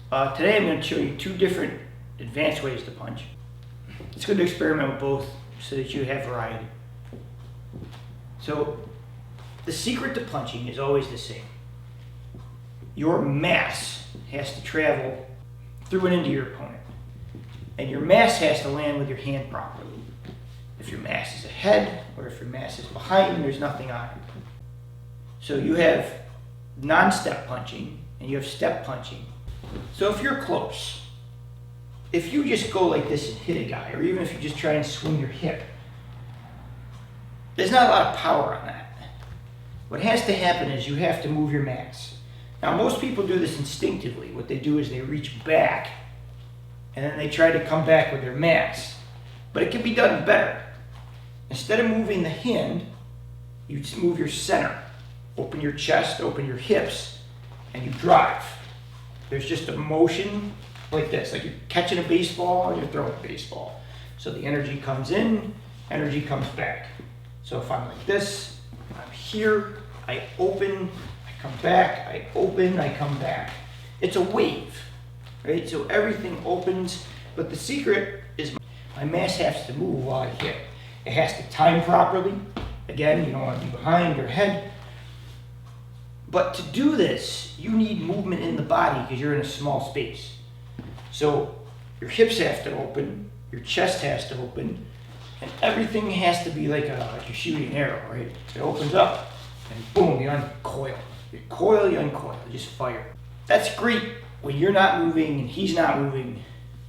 Today I'm going to show you two different advanced ways to punch. It's good to experiment with both so that you have variety. So the secret to punching is always the same. Your mass has to travel through and into your opponent. And your mass has to land with your hand properly. If your mass is ahead or if your mass is behind, there's nothing on it. So you have non-step punching and you have step punching. So if you're close, if you just go like this and hit a guy, or even if you just try and swing your hip, there's not a lot of power on that. What has to happen is you have to move your mass. Now most people do this instinctively. What they do is they reach back and then they try to come back with their mass. But it can be done better. Instead of moving the hand, you just move your center. Open your chest, open your hips, and you drive. There's just a motion like this, like you're catching a baseball and you're throwing a baseball. So the energy comes in, energy comes back. So if I'm like this, I'm here, I open, I come back, I open, I come back. It's a wave, right? So everything opens, but the secret is my mass has to move while I hit. It has to time properly. Again, you don't want to be behind your head. But to do this, you need movement in the body because you're in a small space. So your hips have to open, your chest has to open, and everything has to be like you're shooting an arrow, right? It opens up, and boom, you uncoil. You coil, you uncoil, you just fire. That's great when you're not moving and he's not moving.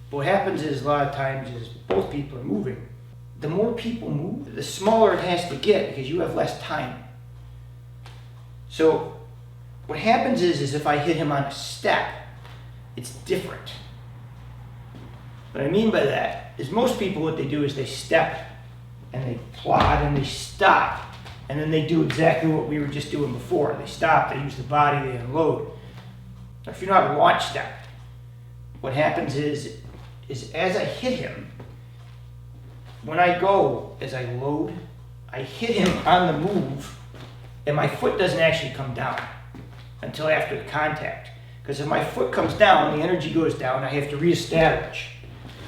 What happens is a lot of times is both people are moving. The more people move, the smaller it has to get because you have less time. So what happens is if I hit him on a step, it's different. What I mean by that is most people, what they do is they step and they plod and they stop. And then they do exactly what we were just doing before. They stop, they use the body, they unload. Now, if you're not a launch step, what happens is as I hit him, when I go, as I load, I hit him on the move, and my foot doesn't actually come down until after the contact. Because if my foot comes down, the energy goes down, I have to reestablish.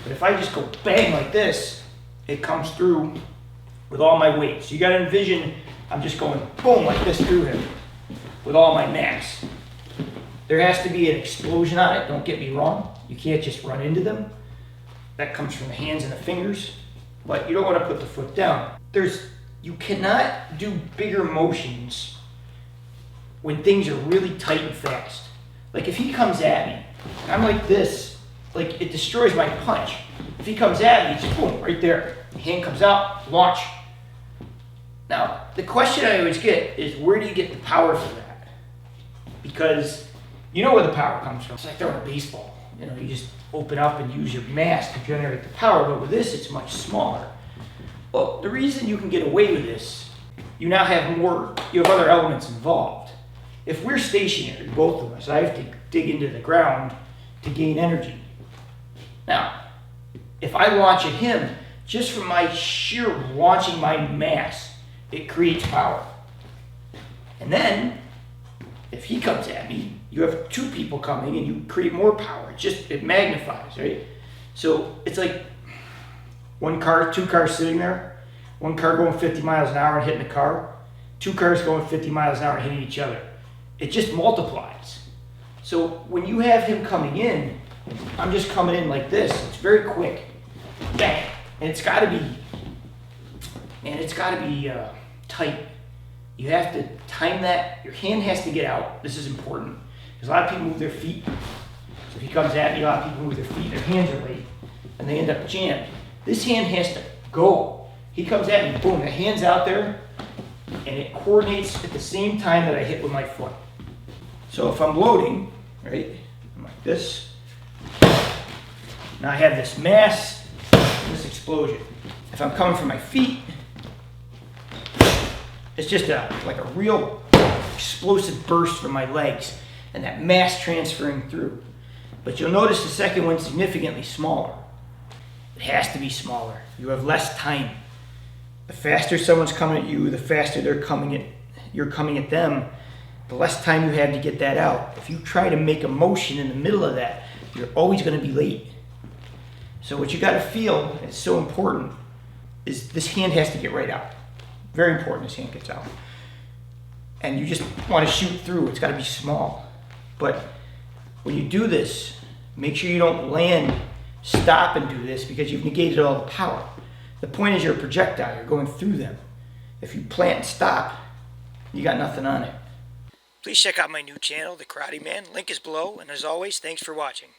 But if I just go bang like this, it comes through with all my weight. So you gotta envision, I'm just going boom like this through him with all my mass. There has to be an explosion on it, don't get me wrong. You can't just run into them. That comes from the hands and the fingers, but you don't wanna put the foot down. You cannot do bigger motions when things are really tight and fast. Like if he comes at me, and I'm like this, like it destroys my punch. If he comes at me, it's boom, right there. The hand comes out, launch. Now, the question I always get is where do you get the power for that? Because you know where the power comes from. It's like throwing a baseball. You know, you just open up and use your mass to generate the power, but with this, it's much smaller. Well, the reason you can get away with this, you have other elements involved. If we're stationary, both of us, I have to dig into the ground to gain energy. Now, if I launch at him, just from my sheer launching my mass, it creates power. And then, if he comes at me, you have two people coming and you create more power. It magnifies, right? So it's like two cars sitting there, one car going 50 miles an hour and hitting the car, two cars going 50 miles an hour and hitting each other. It just multiplies. So when you have him coming in, I'm just coming in like this. It's very quick. Bang. And it's got to be tight. You have to time that. Your hand has to get out. This is important. Because a lot of people move their feet. So if he comes at me, a lot of people move their feet. Their hands are late. And they end up jammed. This hand has to go. He comes at me, boom, the hand's out there. And it coordinates at the same time that I hit with my foot. So if I'm loading, right, I'm like this. Now I have this mass, this explosion. If I'm coming from my feet, it's just like a real explosive burst from my legs and that mass transferring through. But you'll notice the second one's significantly smaller. It has to be smaller. You have less time. The faster someone's coming at you, the faster you're coming at them, the less time you have to get that out. If you try to make a motion in the middle of that, you're always going to be late. So what you got to feel, it's so important, is this hand has to get right out. Very important this hand gets out. And you just want to shoot through. It's got to be small. But when you do this, make sure you don't land, stop and do this because you've negated all the power. The point is you're a projectile. You're going through them. If you plant and stop, you got nothing on it. Please check out my new channel, The Karate Man. Link is below. And as always, thanks for watching.